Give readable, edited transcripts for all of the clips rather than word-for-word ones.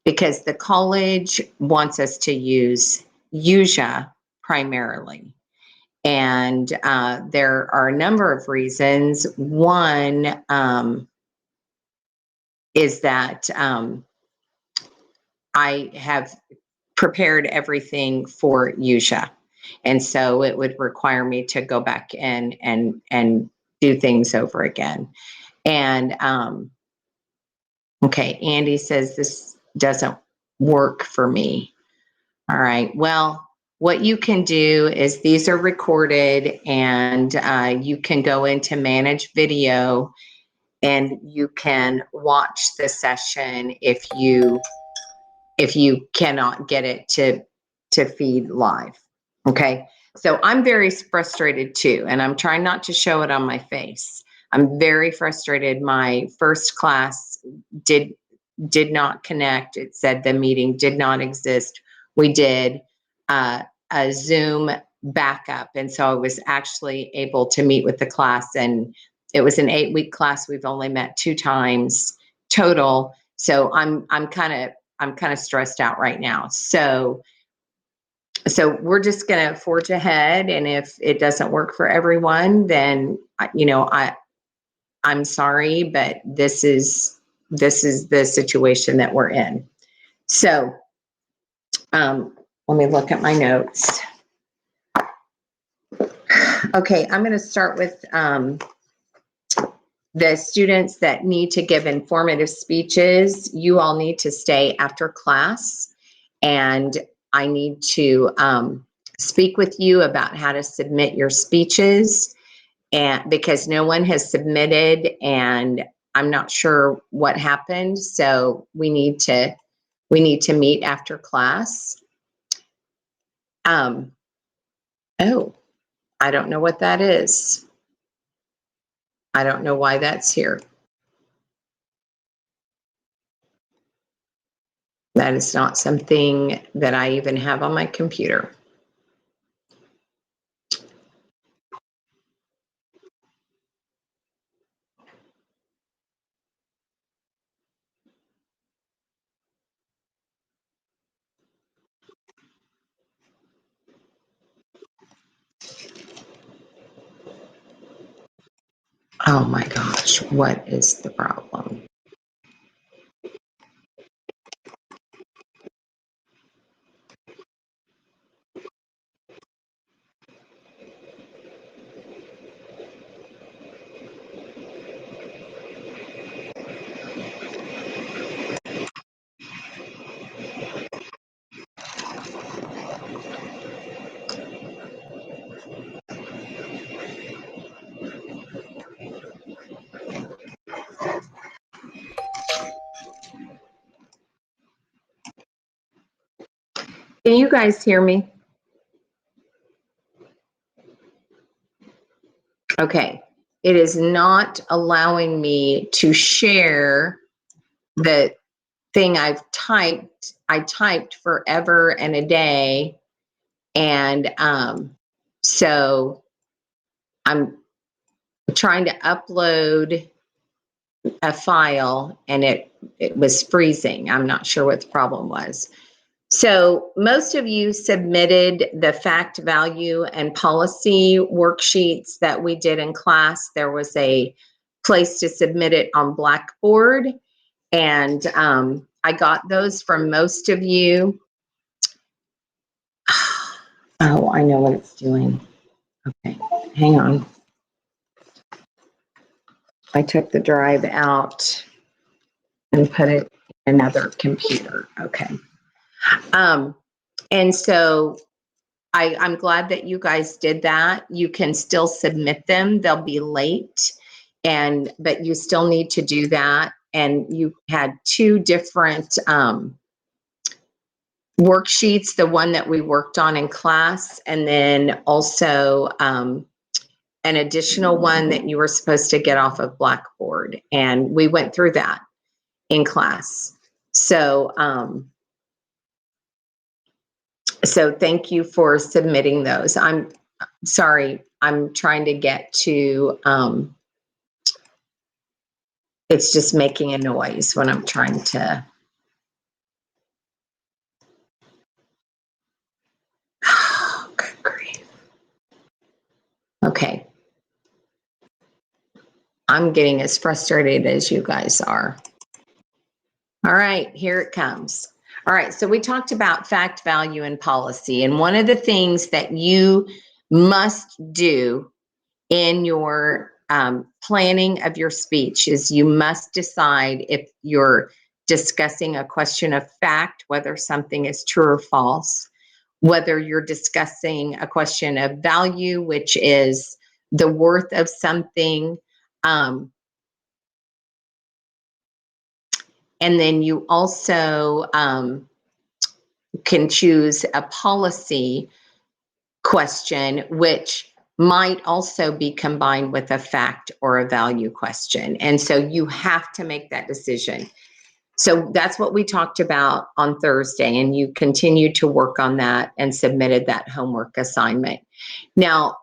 because the college wants us to use Usia primarily. And there are a number of reasons. One is that I have prepared everything for Usia. And so it would require me to go back and do things over again. And okay, Andy says this doesn't work for me. All right, well, what you can do is these are recorded, and you can go into manage video and you can watch the session if you cannot get it to feed live. Okay, so I'm very frustrated too, and I'm trying not to show it on my face. I'm very frustrated. My first class did not connect. It said the meeting did not exist. We did a Zoom backup, and so I was actually able to meet with the class, and it was an 8-week class. We've only met 2 times total, so I'm kind of stressed out right now. So we're just going to forge ahead, and if it doesn't work for everyone, then I'm sorry, but this is the situation that we're in. So let me look at my notes. Okay, I'm going to start with the students that need to give informative speeches. You all need to stay after class, and I need to speak with you about how to submit your speeches, and because no one has submitted, and I'm not sure what happened, so we need to meet after class. Oh, I don't know what that is. I don't know why that's here. That is not something that I even have on my computer. Oh my gosh, what is the problem? Can you guys hear me? Okay, it is not allowing me to share the thing I've typed. I typed forever and a day, and so I'm trying to upload a file, and it was freezing. I'm not sure what the problem was. So most of you submitted the fact, value, and policy worksheets that we did in class. There was a place to submit it on Blackboard, and I got those from most of you. Oh, I know what it's doing. Okay, hang on. I took the drive out and put it in another computer. Okay. And so I'm glad that you guys did that. You can still submit them. They'll be late, but you still need to do that. And you had 2 different worksheets, the one that we worked on in class, and then also an additional one that you were supposed to get off of Blackboard. And we went through that in class. So, so thank you for submitting those. I'm sorry, I'm trying to get to, it's just making a noise when I'm trying to Okay. I'm getting as frustrated as you guys are. All right, here it comes. All right, so we talked about fact, value, and policy. And one of the things that you must do in your planning of your speech is you must decide if you're discussing a question of fact, whether something is true or false, whether you're discussing a question of value, which is the worth of something. And then you also can choose a policy question, which might also be combined with a fact or a value question. And so you have to make that decision. So that's what we talked about on Thursday, and you continued to work on that and submitted that homework assignment. Now,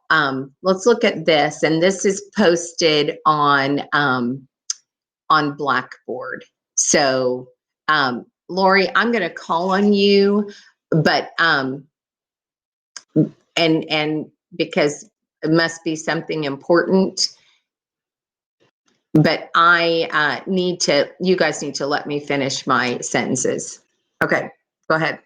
let's look at this, and this is posted on Blackboard. So, Lori, I'm going to call on you, but and because it must be something important, but I need to. You guys need to let me finish my sentences. Okay, go ahead.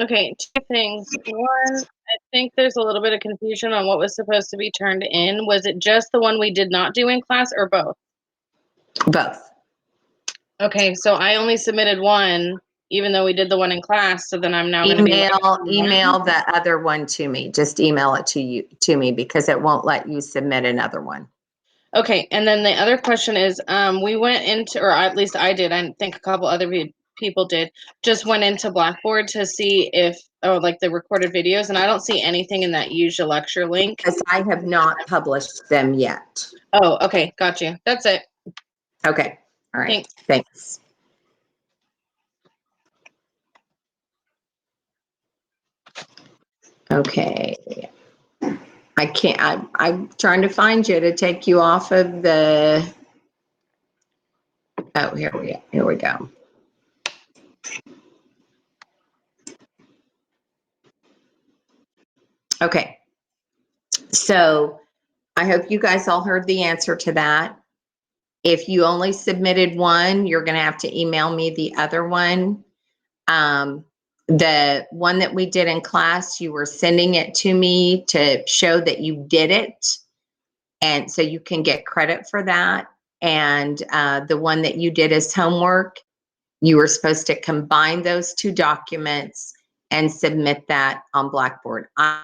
Okay, two things. One, I think there's a little bit of confusion on what was supposed to be turned in. Was it just the one we did not do in class or both? Both. Okay, so I only submitted one, even though we did the one in class. So then I'm now going to be email the other one to me. Just email it to me because it won't let you submit another one. Okay, and then the other question is, we went into, or at least I did, I think a couple other people did, just went into Blackboard to see if, like the recorded videos, and I don't see anything in that use your lecture link. Because I have not published them yet. Oh, okay, got you. That's it. Okay, all right, thanks. Okay. I can't, I'm trying to find you to take you off of the, oh, here we go. Okay. So I hope you guys all heard the answer to that. If you only submitted one, you're going to have to email me the other one. The one that we did in class, you were sending it to me to show that you did it. And so you can get credit for that. And the one that you did as homework, you were supposed to combine those two documents and submit that on Blackboard. I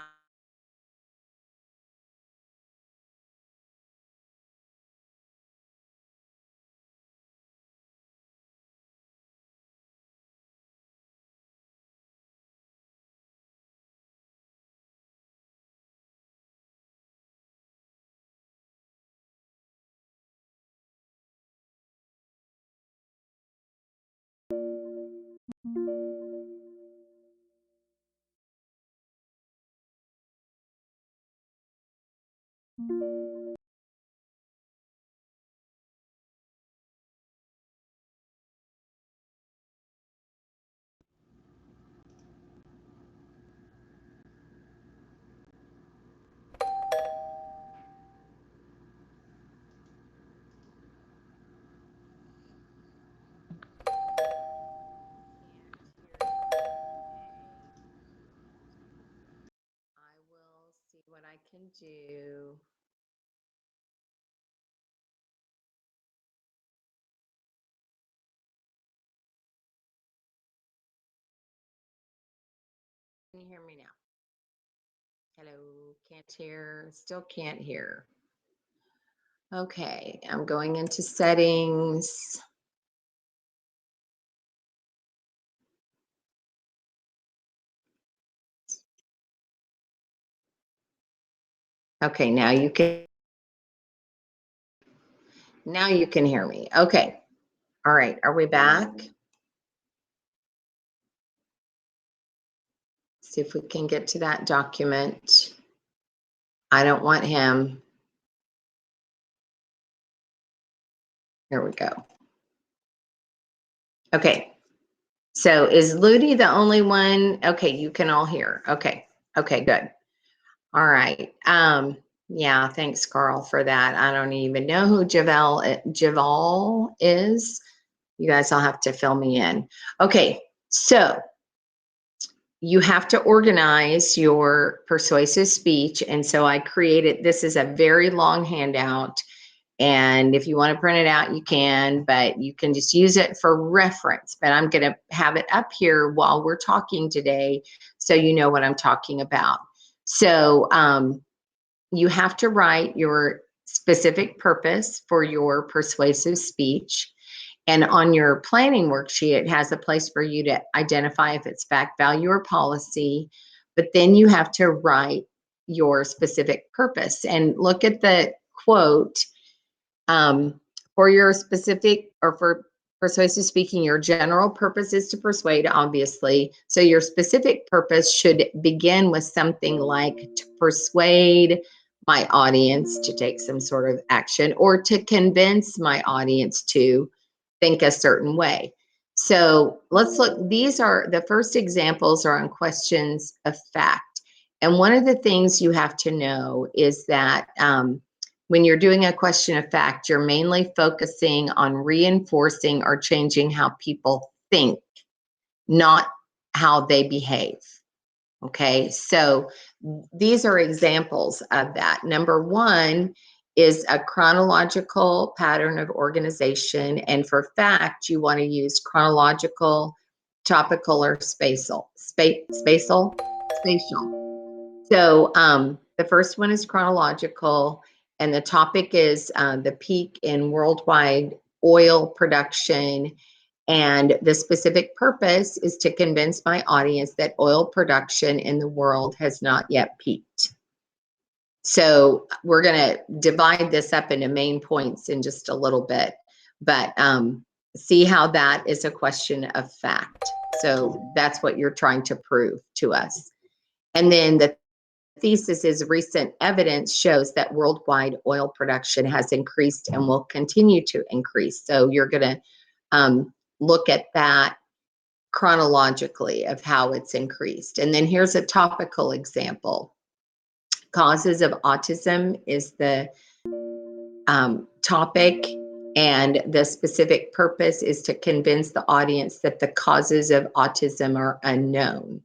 will see what I can do. Can you hear me now? Hello, can't hear, still can't hear. Okay, I'm going into settings. Okay, now you can hear me. Okay. All right, are we back? See if we can get to that document. I don't want him. Here we go. Okay. So is Ludi the only one? Okay, you can all hear. Okay. Okay, good. All right. Yeah, thanks, Carl, for that. I don't even know who Javal is. You guys all have to fill me in. Okay, so you have to organize your persuasive speech. And so I created, this is a very long handout. And if you want to print it out, you can, but you can just use it for reference. But I'm going to have it up here while we're talking today so you know what I'm talking about. So you have to write your specific purpose for your persuasive speech. And on your planning worksheet, it has a place for you to identify if it's fact, value, or policy. But then you have to write your specific purpose and look at the quote for your specific or for persuasive speaking. Your general purpose is to persuade, obviously. So your specific purpose should begin with something like to persuade my audience to take some sort of action or to convince my audience to think a certain way. So let's look, these are the first examples are on questions of fact. And one of the things you have to know is that when you're doing a question of fact, you're mainly focusing on reinforcing or changing how people think, not how they behave. Okay, so these are examples of that. Number one is a chronological pattern of organization. And for fact, you want to use chronological, topical, or spatial. Spatial. So the first one is chronological, and the topic is the peak in worldwide oil production. And the specific purpose is to convince my audience that oil production in the world has not yet peaked. So we're going to divide this up into main points in just a little bit, but see how that is a question of fact. So that's what you're trying to prove to us. And then the thesis is recent evidence shows that worldwide oil production has increased and will continue to increase. So you're going to look at that chronologically of how it's increased. And then here's a topical example. Causes of autism is the topic, and the specific purpose is to convince the audience that the causes of autism are unknown.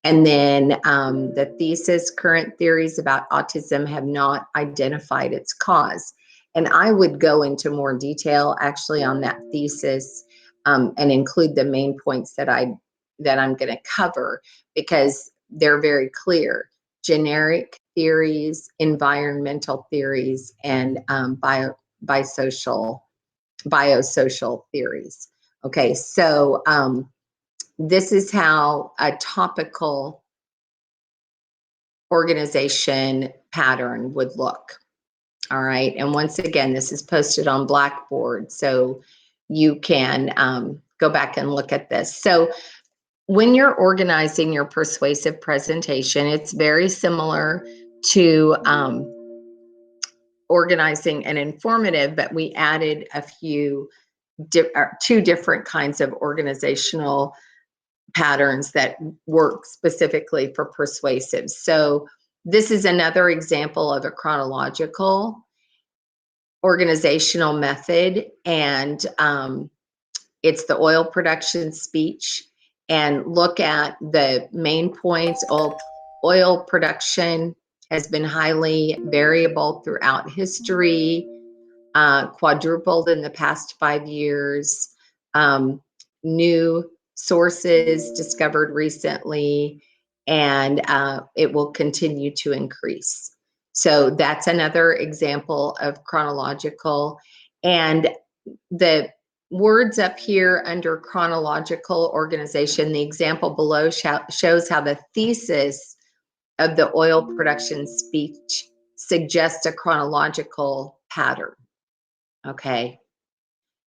And then the thesis, current theories about autism have not identified its cause. And I would go into more detail actually on that thesis and include the main points that I'm going to cover because they're very clear. Generic theories, environmental theories, and biosocial theories. Okay, so this is how a topical organization pattern would look. All right. And once again, this is posted on Blackboard, so you can go back and look at this. So when you're organizing your persuasive presentation, it's very similar to organizing an informative, but we added a few, two different kinds of organizational patterns that work specifically for persuasive. So this is another example of a chronological organizational method, and it's the oil production speech. And look at the main points. Oil production has been highly variable throughout history, quadrupled in the past 5 years. New sources discovered recently, and it will continue to increase. So that's another example of chronological. And the words up here under chronological organization, the example below shows how the thesis of the oil production speech suggests a chronological pattern. Okay.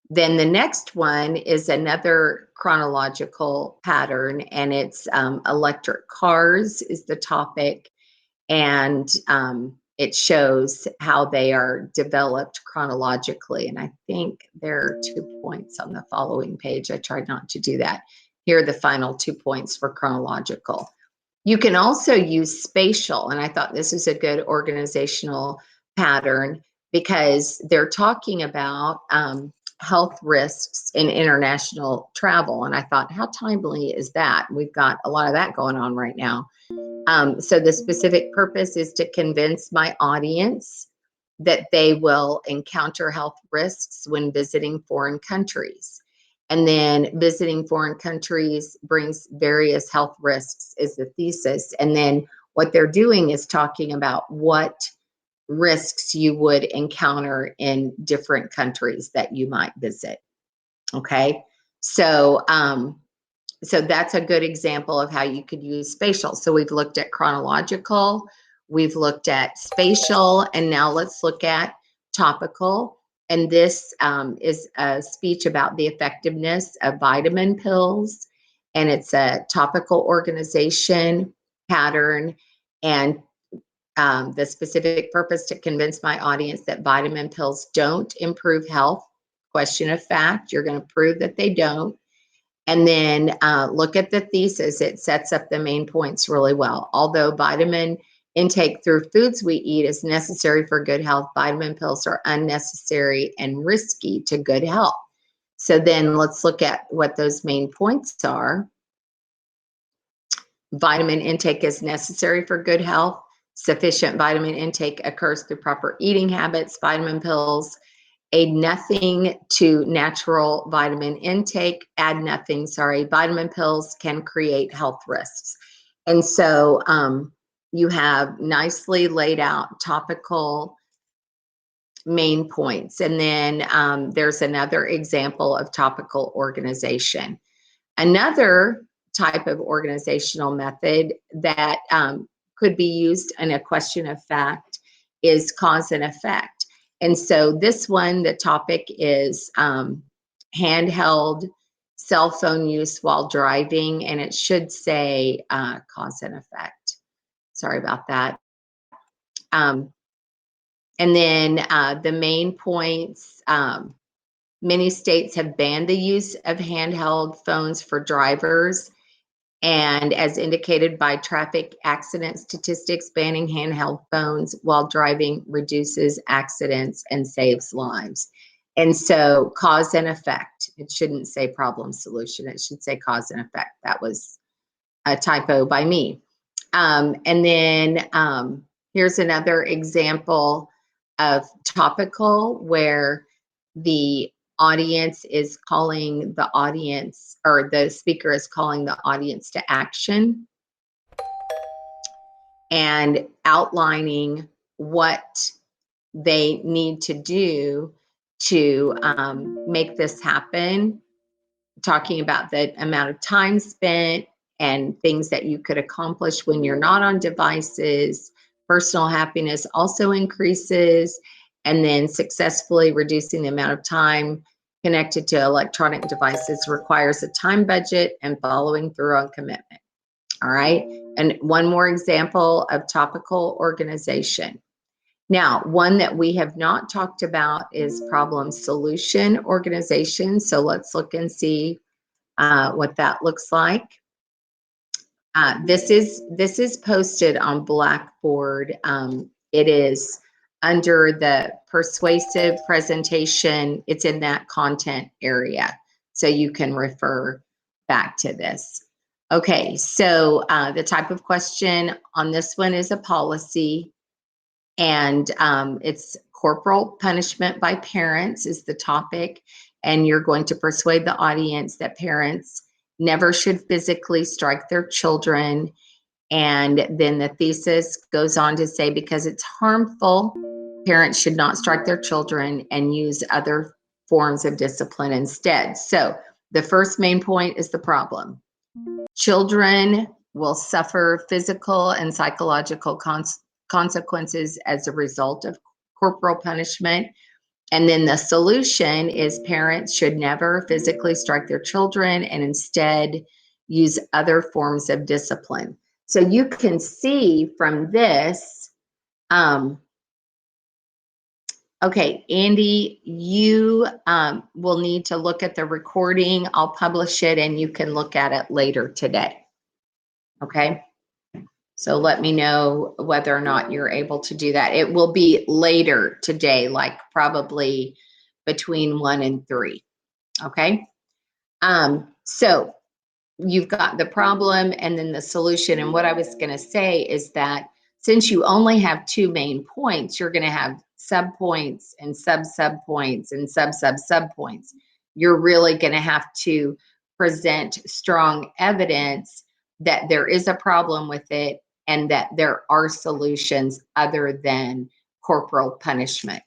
Then the next one is another chronological pattern, and it's electric cars is the topic, and it shows how they are developed chronologically. And I think there are 2 points on the following page. I tried not to do that. Here are the final 2 points for chronological. You can also use spatial, and I thought this is a good organizational pattern because they're talking about health risks in international travel. And I thought, how timely is that? We've got a lot of that going on right now. So the specific purpose is to convince my audience that they will encounter health risks when visiting foreign countries. And then visiting foreign countries brings various health risks is the thesis. And then what they're doing is talking about what risks you would encounter in different countries that you might visit. Okay. So, so that's a good example of how you could use spatial. So we've looked at chronological, we've looked at spatial, and now let's look at topical. And this is a speech about the effectiveness of vitamin pills. And it's a topical organization pattern. And the specific purpose to convince my audience that vitamin pills don't improve health. Question of fact, you're going to prove that they don't. And then look at the thesis. It sets up the main points really well. Although vitamin intake through foods we eat is necessary for good health, vitamin pills are unnecessary and risky to good health. So then let's look at what those main points are. Vitamin intake is necessary for good health. Sufficient vitamin intake occurs through proper eating habits. Vitamin pills add nothing to natural vitamin intake, vitamin pills can create health risks. And so you have nicely laid out topical main points. And then there's another example of topical organization. Another type of organizational method that could be used in a question of fact is cause and effect. And so this one, the topic is handheld cell phone use while driving, and it should say cause and effect. Sorry about that. And then the main points, many states have banned the use of handheld phones for drivers. And as indicated by traffic accident statistics, banning handheld phones while driving reduces accidents and saves lives. And so cause and effect, it shouldn't say problem solution, it should say cause and effect. That was a typo by me. And then here's another example of topical where the audience is calling the audience, or the speaker is calling the audience to action and outlining what they need to do to make this happen, talking about the amount of time spent and things that you could accomplish when you're not on devices. Personal happiness also increases, and then successfully reducing the amount of time connected to electronic devices requires a time budget and following through on commitment. All right, and one more example of topical organization. Now, one that we have not talked about is problem solution organization. So let's look and see what that looks like. This is posted on Blackboard. It is under the persuasive presentation. It's in that content area, so you can refer back to this. Okay, so the type of question on this one is a policy, and it's corporal punishment by parents is the topic, and you're going to persuade the audience that parents never should physically strike their children. And then the thesis goes on to say, because it's harmful, parents should not strike their children and use other forms of discipline instead. So the first main point is the problem. Children will suffer physical and psychological consequences as a result of corporal punishment. And then the solution is parents should never physically strike their children and instead use other forms of discipline. So you can see from this, okay, Andy, you will need to look at the recording. I'll publish it and you can look at it later today. Okay. So let me know whether or not you're able to do that. It will be later today, like probably between 1 and 3. Okay. So you've got the problem and then the solution. And what I was going to say is that since you only have 2 main points, you're going to have subpoints and subpoints and subpoints. You're really going to have to present strong evidence that there is a problem with it and that there are solutions other than corporal punishment.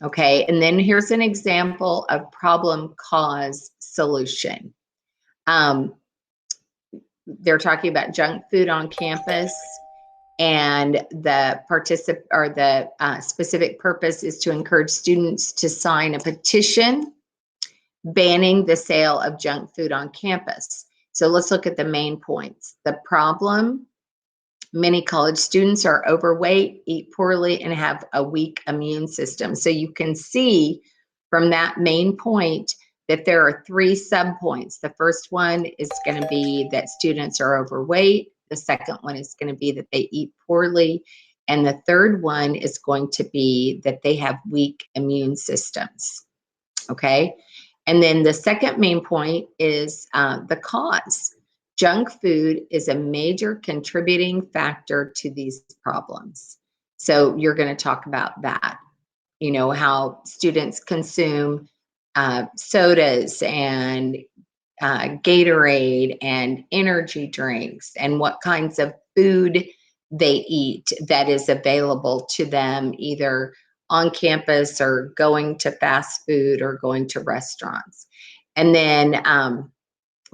Okay, and then here's an example of problem, cause, solution. They're talking about junk food on campus, and the specific purpose is to encourage students to sign a petition banning the sale of junk food on campus. So let's look at the main points. The problem: many college students are overweight, eat poorly, and have a weak immune system. So you can see from that main point that there are 3 subpoints. The first one is going to be that students are overweight. The second one is going to be that they eat poorly. And the third one is going to be that they have weak immune systems. Okay. And then the second main point is the cause. Junk food is a major contributing factor to these problems. So you're going to talk about that, how students consume sodas and Gatorade and energy drinks, and what kinds of food they eat that is available to them either on campus or going to fast food or going to restaurants. And then,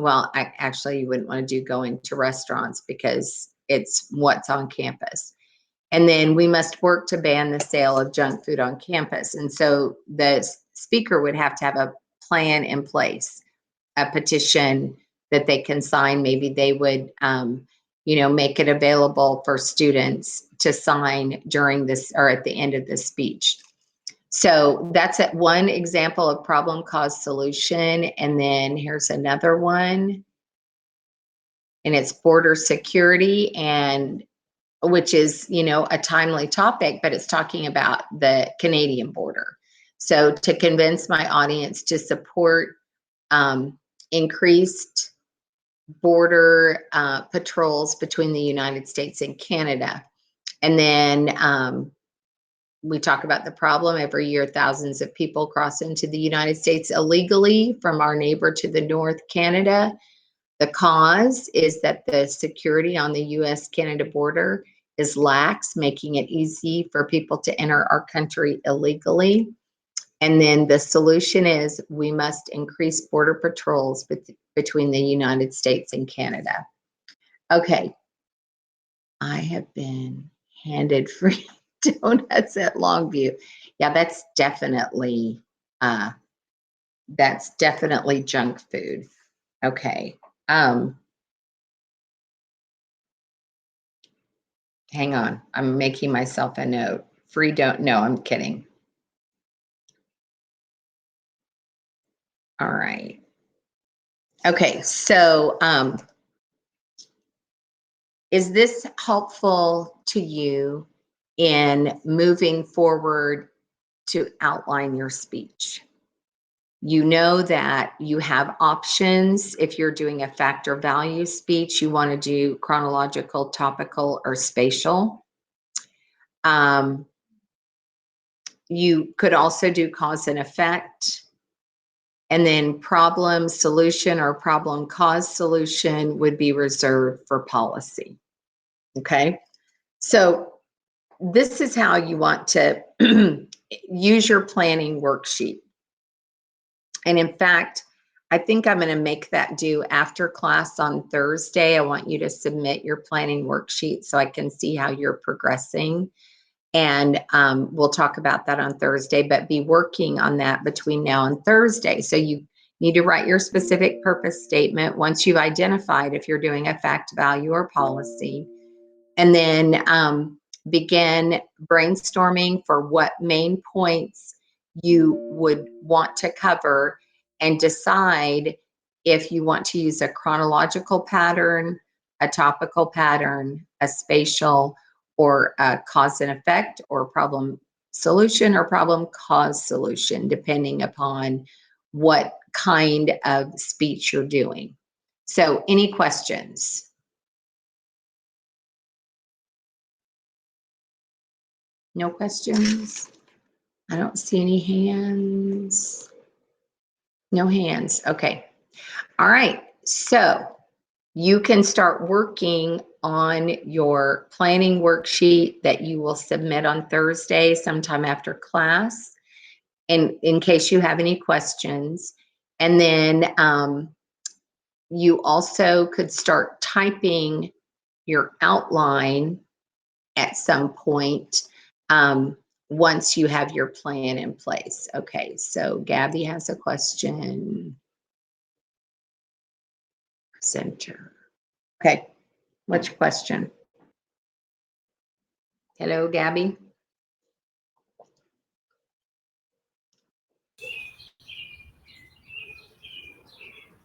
actually, you wouldn't want to do going to restaurants because it's what's on campus. And then we must work to ban the sale of junk food on campus. And so the speaker would have to have a plan in place, a petition that they can sign. Maybe they would, make it available for students to sign during this or at the end of the speech. So that's one example of problem, cause, solution. And then here's another one. And it's border security, and which is, a timely topic, but it's talking about the Canadian border. So to convince my audience to support increased border patrols between the United States and Canada. And then we talk about the problem. Every year, thousands of people cross into the United States illegally from our neighbor to the north, Canada. The cause is that the security on the US-Canada border is lax, making it easy for people to enter our country illegally. And then the solution is we must increase border patrols between the United States and Canada. Okay, I have been handed free donuts at Longview. Yeah, that's definitely junk food. Okay. Hang on, I'm making myself a note. No, I'm kidding. All right. Okay, so is this helpful to you in moving forward to outline your speech? You know that you have options. If you're doing a fact or value speech, you want to do chronological, topical, or spatial. You could also do cause and effect. And then problem, solution, or problem, cause, solution would be reserved for policy. Okay. So this is how you want to use your planning worksheet. And in fact, I think I'm going to make that due after class on Thursday. I want you to submit your planning worksheet so I can see how you're progressing. And we'll talk about that on Thursday, but be working on that between now and Thursday. So you need to write your specific purpose statement once you've identified if you're doing a fact, value, or policy. And then begin brainstorming for what main points you would want to cover, and decide if you want to use a chronological pattern a topical pattern, a spatial, or a cause and effect, or problem solution, or problem cause solution, depending upon what kind of speech you're doing. So any questions? No questions? I don't see any hands. No hands. Okay. All right. So you can start working on your planning worksheet that you will submit on Thursday, sometime after class, and in case you have any questions. And then you also could start typing your outline at some point once you have your plan in place. Okay, so Gabby has a question. Center. Okay, what's your question? Hello, Gabby.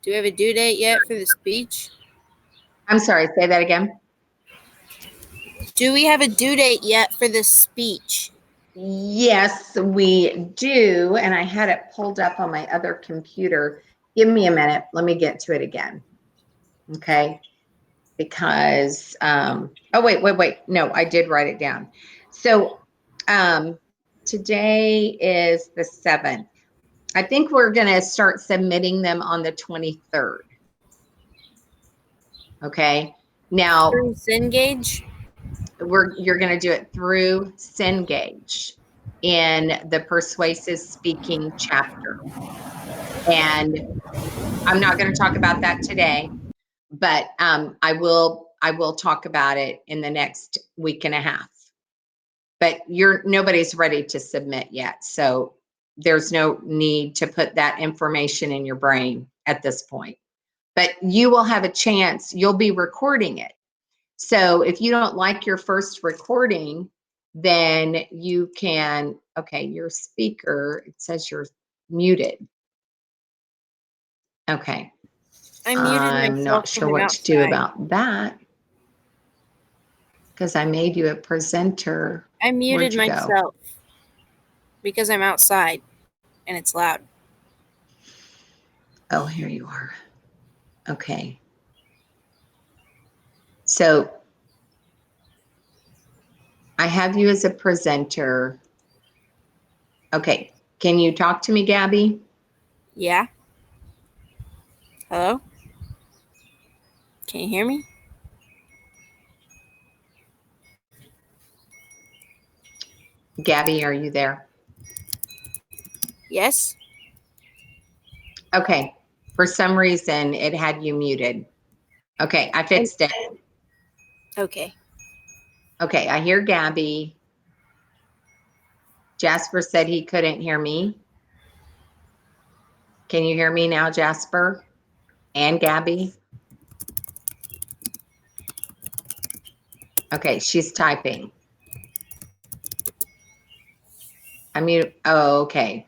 Do we have a due date yet for the speech? I'm sorry, say that again. Do we have a due date yet for the speech? Yes, we do. And I had it pulled up on my other computer. Give me a minute. Let me get to it again. Okay. Because, oh, wait. No, I did write it down. So today is the 7th. I think we're going to start submitting them on the 23rd. Okay. Now, Through Cengage? you're going to do it through Cengage in the persuasive speaking chapter. And I'm not going to talk about that today, but I will talk about it in the next week and a half. But nobody's ready to submit yet, so there's no need to put that information in your brain at this point. But you will have a chance. You'll be recording it. So if you don't like your first recording, then you can, okay, your speaker, it says you're muted. Okay. I muted I'm myself not sure from what to do outside. about that because I made you a presenter. I muted Where'd you go? myself because I'm outside and it's loud. Oh, here you are. Okay. So I have you as a presenter. Okay. Can you talk to me, Gabby? Yeah? Hello? Can you hear me? Gabby, are you there? Yes? Okay. For some reason, it had you muted. Okay. I fixed it. Okay. Okay. I hear Gabby. Jasper said he couldn't hear me. Can you hear me now, Jasper? And Gabby? Okay, she's typing. I mean, oh, okay.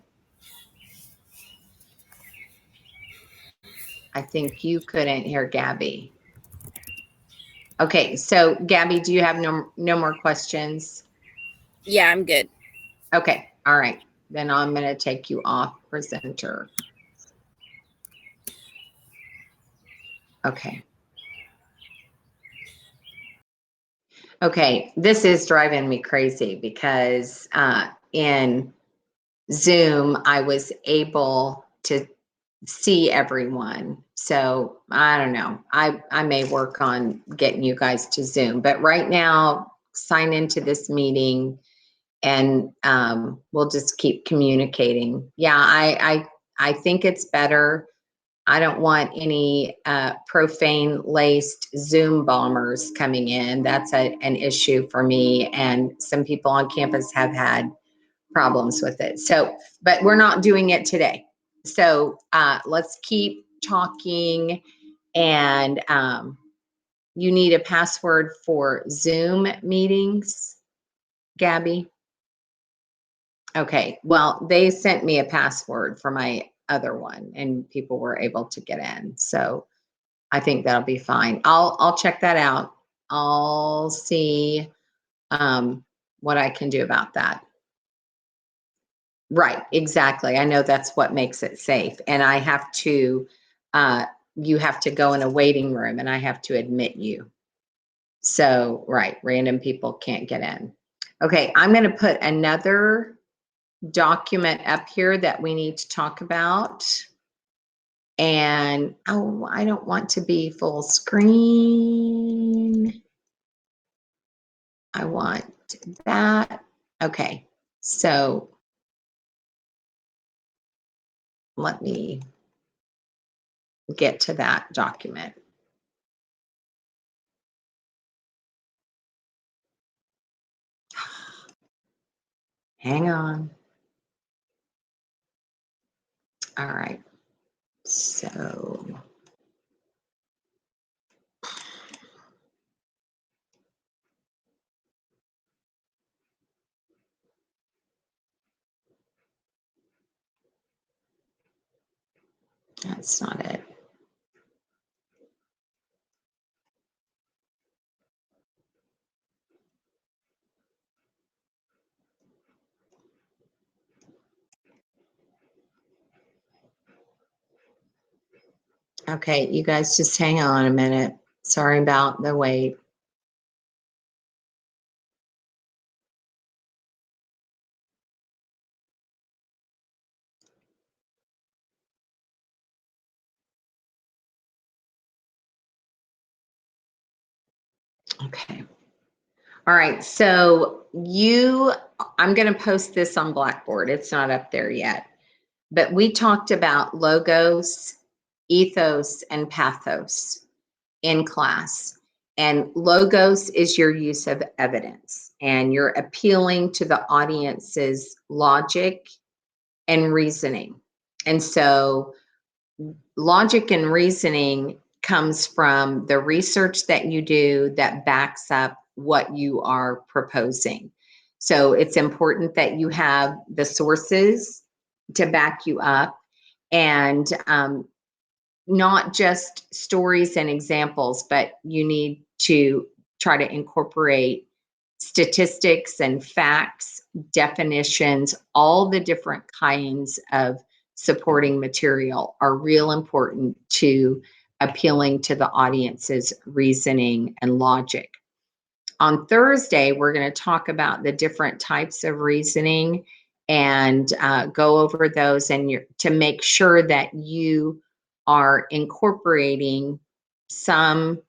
I think you couldn't hear Gabby. Okay, so Gabby, do you have no more questions? Yeah, I'm good. Okay, all right. Then I'm going to take you off presenter. Okay. Okay, this is driving me crazy because in Zoom, I was able to see everyone. So I don't know. I may work on getting you guys to Zoom, but right now, sign into this meeting and we'll just keep communicating. Yeah, I think it's better. I don't want any profane laced Zoom bombers coming in. That's an issue for me. And some people on campus have had problems with it. So, but we're not doing it today. So let's keep talking. And you need a password for Zoom meetings, Gabby? Okay, well, they sent me a password for my other one and people were able to get in. So I think that'll be fine. I'll check that out. I'll see what I can do about that. Right, exactly. I know that's what makes it safe. And I have to, you have to go in a waiting room and I have to admit you. So, right, random people can't get in. Okay, I'm going to put another document up here that we need to talk about. And, oh, I don't want to be full screen. I want that. Okay, so let me get to that document. Hang on. All right, so that's not it. Okay, you guys just hang on a minute. Sorry about the wait. Okay. All right, so I'm going to post this on Blackboard. It's not up there yet. But we talked about logos, ethos, and pathos in class. And logos is your use of evidence, and you're appealing to the audience's logic and reasoning. And so logic and reasoning comes from the research that you do that backs up what you are proposing. So it's important that you have the sources to back you up, and not just stories and examples, but you need to try to incorporate statistics and facts, definitions, all the different kinds of supporting material are real important to appealing to the audience's reasoning and logic. On Thursday, we're going to talk about the different types of reasoning and go over those, and to make sure that you are incorporating some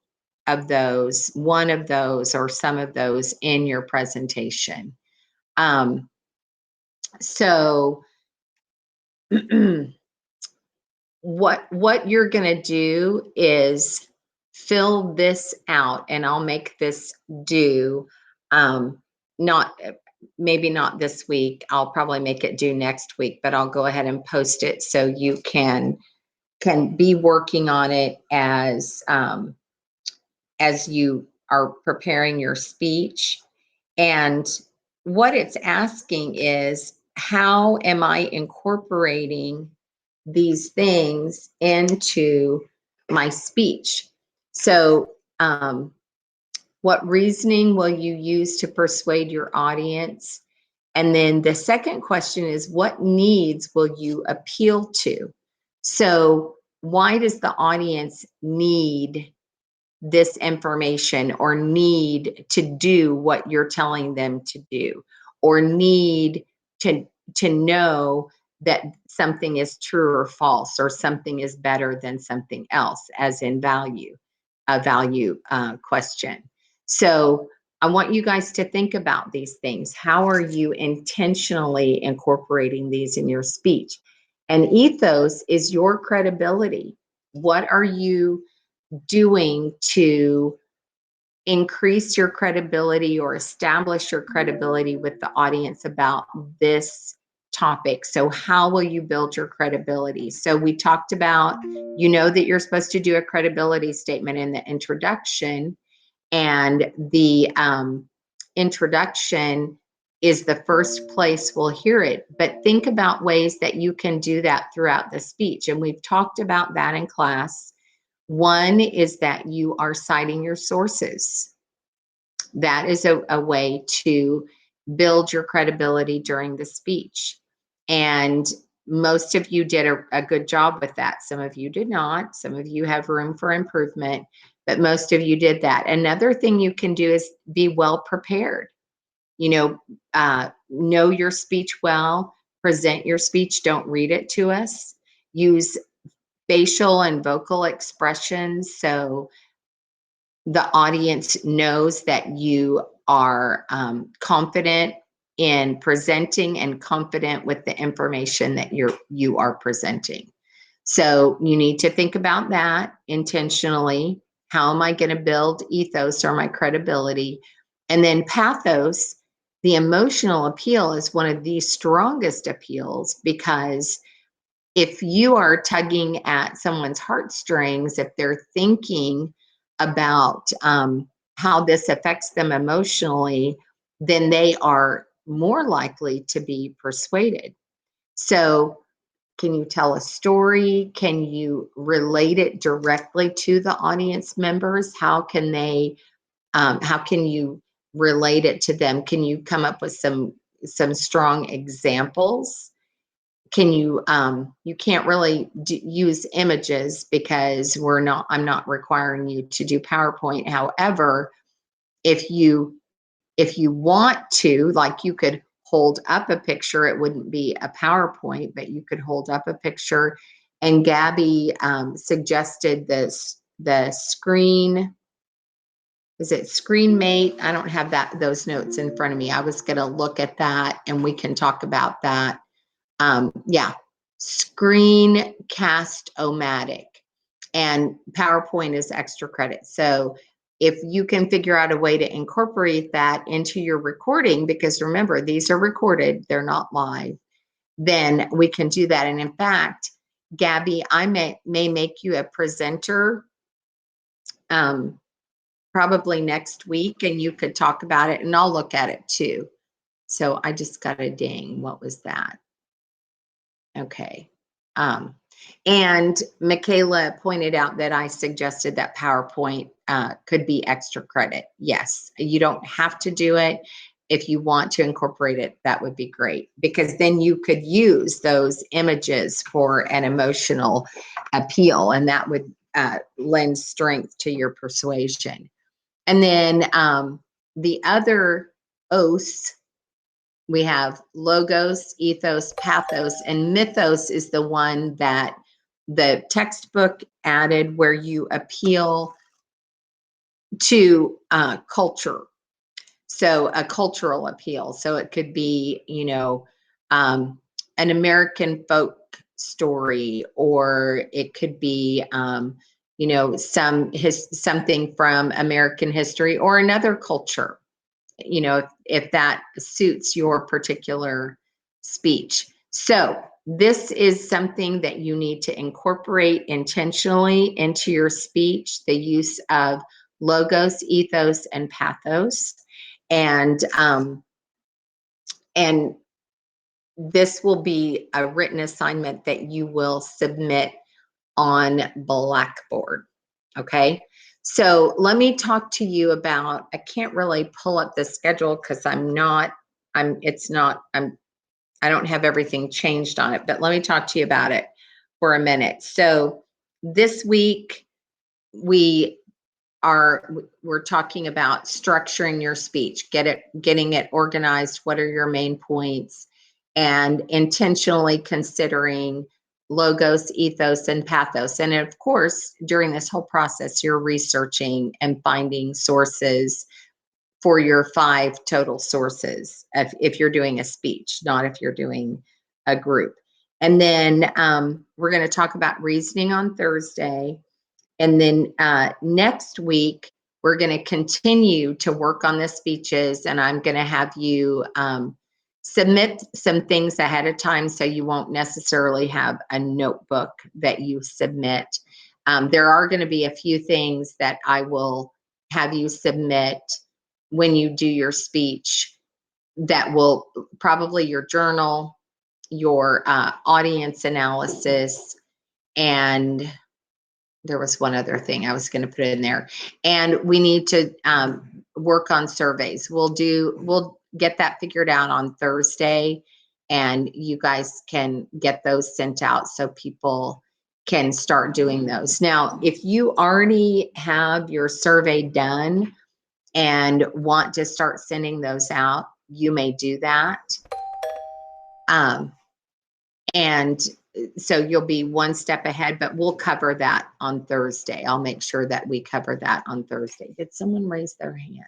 of those, one of those, or some of those in your presentation. So what you're going to do is fill this out, and I'll make this due, maybe not this week. I'll probably make it due next week, but I'll go ahead and post it so you can be working on it as you are preparing your speech. And what it's asking is, how am I incorporating these things into my speech? So, what reasoning will you use to persuade your audience? And then the second question is, what needs will you appeal to? So, why does the audience need this information, or need to do what you're telling them to do, or need to know that something is true or false, or something is better than something else, as in value, a value question. So I want you guys to think about these things. How are you intentionally incorporating these in your speech? And ethos is your credibility. What are you doing to increase your credibility or establish your credibility with the audience about this topic? So how will you build your credibility? So we talked about, you know, that you're supposed to do a credibility statement in the introduction, and the introduction is the first place we'll hear it. But think about ways that you can do that throughout the speech. And we've talked about that in class. One is that you are citing your sources. That is a way to build your credibility during the speech. And most of you did a good job with that. Some of you did not. Some of you have room for improvement, but most of you did that. Another thing you can do is be well prepared. Know your speech well, present your speech, don't read it to us. Use facial and vocal expressions so the audience knows that you are confident in presenting and confident with the information that you are presenting. So you need to think about that intentionally. How am I going to build ethos or my credibility? And then pathos, the emotional appeal, is one of the strongest appeals, because if you are tugging at someone's heartstrings, if they're thinking about how this affects them emotionally, then they are more likely to be persuaded. So, can you tell a story? Can you relate it directly to the audience members? How can you relate it to them? Can you come up with some strong examples? Can you can't really use images because I'm not requiring you to do PowerPoint. However, if you want to, like, you could hold up a picture. It wouldn't be a PowerPoint, but you could hold up a picture. And Gabby suggested the screen. Is it ScreenMate? I don't have those notes in front of me. I was going to look at that and we can talk about that. Yeah, Screencast-O-Matic, and PowerPoint is extra credit. So if you can figure out a way to incorporate that into your recording, because remember, these are recorded, they're not live, then we can do that. And in fact, Gabby, I may make you a presenter probably next week, and you could talk about it, and I'll look at it too. So I just got a ding. What was that? Okay. And Michaela pointed out that I suggested that PowerPoint could be extra credit. Yes, you don't have to do it. If you want to incorporate it, that would be great, because then you could use those images for an emotional appeal, and that would lend strength to your persuasion. And then the other oaths, we have logos, ethos, pathos, and mythos is the one that the textbook added, where you appeal to culture. So a cultural appeal. So it could be, an American folk story, or it could be, something from American history or another culture. If that suits your particular speech. So this is something that you need to incorporate intentionally into your speech, the use of logos, ethos, and pathos. And this will be a written assignment that you will submit on Blackboard. Okay. So let me talk to you about, I can't really pull up the schedule because I don't have everything changed on it, but let me talk to you about it for a minute. So this week we're talking about structuring your speech, getting it organized. What are your main points? And intentionally considering logos, ethos, and pathos. And of course, during this whole process, you're researching and finding sources for your 5 total sources if you're doing a speech, not if you're doing a group. And then we're going to talk about reasoning on Thursday. And then next week, we're going to continue to work on the speeches, and I'm going to have you submit some things ahead of time, so you won't necessarily have a notebook that you submit. There are going to be a few things that I will have you submit when you do your speech, that will probably your journal, your audience analysis, and there was one other thing I was going to put in there, and we need to work on surveys. We'll get that figured out on Thursday, and you guys can get those sent out so people can start doing those. Now, if you already have your survey done and want to start sending those out, you may do that. And so you'll be one step ahead, but we'll cover that on Thursday. I'll make sure that we cover that on Thursday. Did someone raise their hand?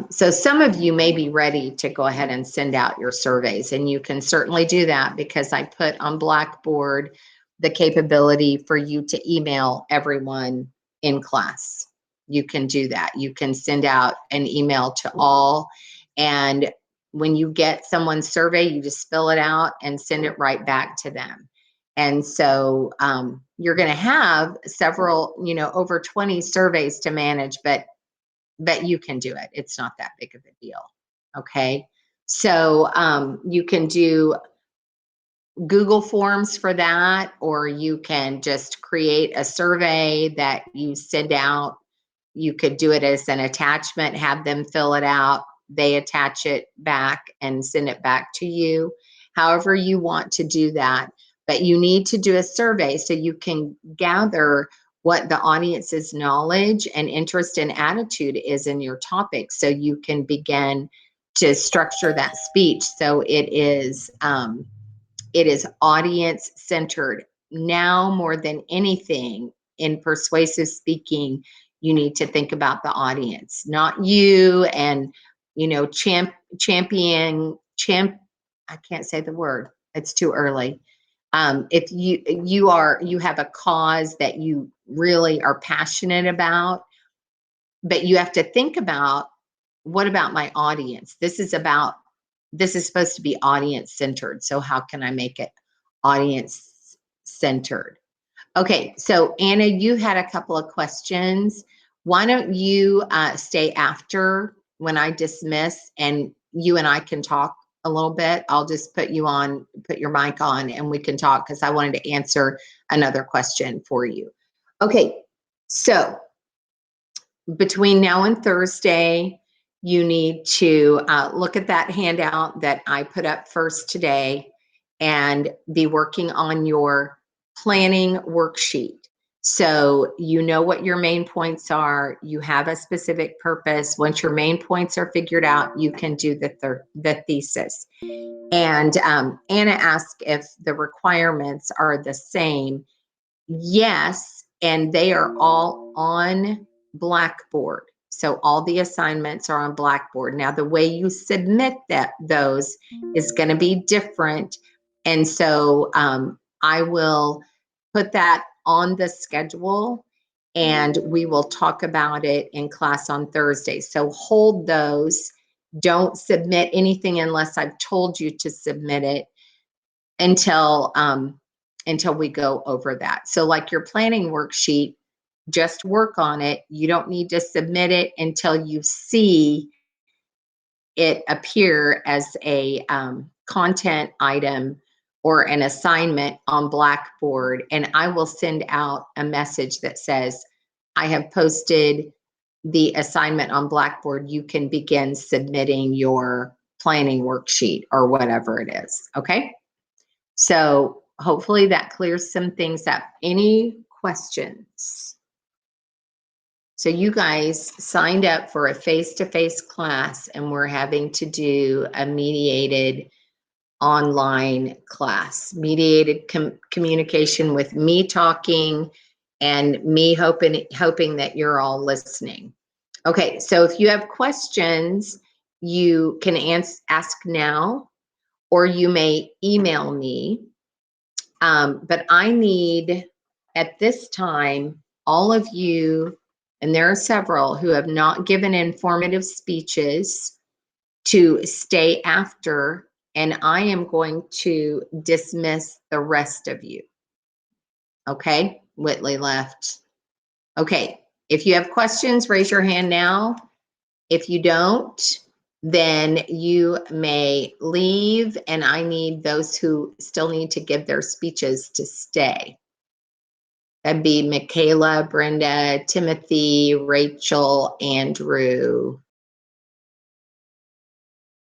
So some of you may be ready to go ahead and send out your surveys, and you can certainly do that because I put on Blackboard the capability for you to email everyone in class. You can do that. You can send out an email to all, and when you get someone's survey, you just fill it out and send it right back to them. And so you're going to have several, over 20 surveys to manage, but you can do it. It's not that big of a deal. Okay. So you can do Google Forms for that, or you can just create a survey that you send out. You could do it as an attachment, have them fill it out. They attach it back and send it back to you. However you want to do that. But you need to do a survey so you can gather what the audience's knowledge and interest and attitude is in your topic, so you can begin to structure that speech so it is audience centered. Now more than anything in persuasive speaking, you need to think about the audience, not you and I can't say the word, it's too early. If you have a cause that you really are passionate about, but you have to think about, what about my audience? This is supposed to be audience centered. So how can I make it audience centered? Okay, so Anna, you had a couple of questions. Why don't you stay after when I dismiss, and you and I can talk a little bit. I'll just put your mic on, and we can talk because I wanted to answer another question for you. Okay, so between now and Thursday, you need to look at that handout that I put up first today and be working on your planning worksheet. So you know what your main points are. You have a specific purpose. Once your main points are figured out, you can do the thesis. And Anna asked if the requirements are the same. Yes, and they are all on Blackboard. So all the assignments are on Blackboard. Now the way you submit those is going to be different. And so I will put that on the schedule, and we will talk about it in class on Thursday. So hold those. Don't submit anything unless I've told you to submit it until we go over that. So like your planning worksheet, just work on it. You don't need to submit it until you see it appear as a content item or an assignment on Blackboard. And I will send out a message that says, I have posted the assignment on Blackboard. You can begin submitting your planning worksheet or whatever it is. Okay. So hopefully that clears some things up. Any questions? So you guys signed up for a face-to-face class, and we're having to do a mediated online class, mediated communication with me talking and me hoping that you're all listening. Okay, so if you have questions, you can ask now, or you may email me. But I need, at this time, all of you, and there are several who have not given informative speeches, to stay after, and I am going to dismiss the rest of you. Okay, Whitley left. Okay, if you have questions, raise your hand now. If you don't, then you may leave, and I need those who still need to give their speeches to stay. That'd be Michaela, Brenda, Timothy, Rachel, Andrew,